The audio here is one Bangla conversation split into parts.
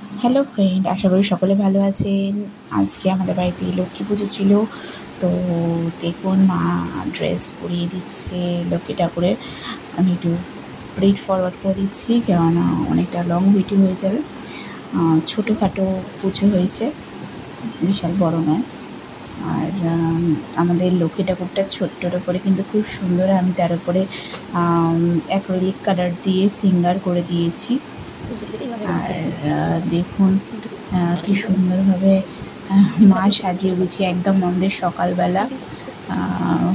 হ্যালো ফ্রেন্ড, আশা করি সকলে ভালো আছেন। আজকে আমাদের বাড়িতে লক্ষ্মী পুজো ছিল। তো দেখুন, মা ড্রেস পরিয়ে দিচ্ছে লক্ষ্মী ঠাকুরের। আমি একটু স্প্রিড ফরওয়ার্ড করে দিচ্ছি, কেননা অনেকটা লং ভিডিও হয়ে যাবে। ছোটোখাটো পুজো হয়েছে, বিশাল বড় নয়। আর আমাদের লক্ষ্মী ঠাকুরটা ছোট্টর ওপরে কিন্তু খুব সুন্দর। আমি তার উপরে অ্যাক্রিলিক কালার দিয়ে সিঙ্গার করে দিয়েছি। আর দেখুন কি সুন্দরভাবে মা সাজিয়ে গুছিয়ে একদম আমাদের সকালবেলা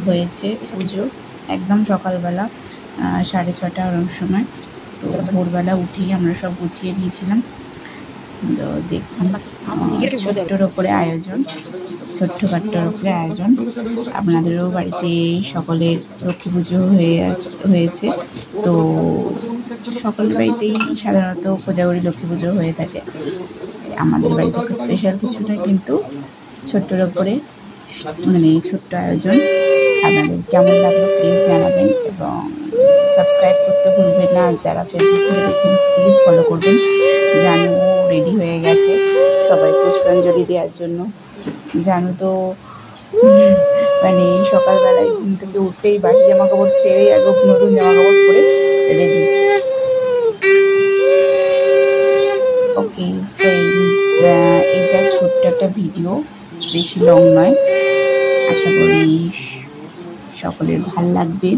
হয়েছে পুজো। একদম সকালবেলা 6:30টার সময়। তো ভোরবেলা উঠেই আমরা সব গুছিয়ে নিয়েছিলাম। তো দেখুন, ছোট্টর ওপরে আয়োজন, ছোট্টখাট্টোর ওপরে আয়োজন। আপনাদেরও বাড়িতে সকলের লক্ষ্মী পুজো হয়েছে। তো সকলের বাড়িতেই সাধারণত কোজাগরী লক্ষ্মী পুজো হয়ে থাকে। আমাদের বাড়িতে স্পেশাল কিছু নয়, কিন্তু ছোট্টর ওপরে মানে ছোট্ট আয়োজন। আপনাদের কেমন লাগলো প্লিজ জানাবেন, এবং সাবস্ক্রাইব করতে ভুলবেন না। যারা ফেসবুক থেকে দেখছেন প্লিজ ফলো করবেন। জানু রেডি হয়ে গেছে সবাই পুষ্পাঞ্জলি দেওয়ার জন্য। জানু তো মানে সকালবেলায় ঘুম থেকে উঠতেই বাসি জামা কাপড় ছেড়েই আগে নতুন জামা কাপড় পরে রেডি। ওকে ফ্রেন্ডস, এইটা ছোট্ট একটা ভিডিও, বেশি লং নয়। আশা করি সকলের ভাল লাগবে।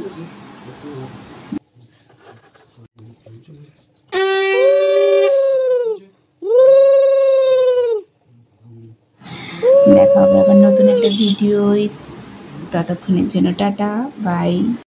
দেখা হবে আবার নতুন একটা ভিডিও। ততক্ষণের জন্য টাটা, বাই।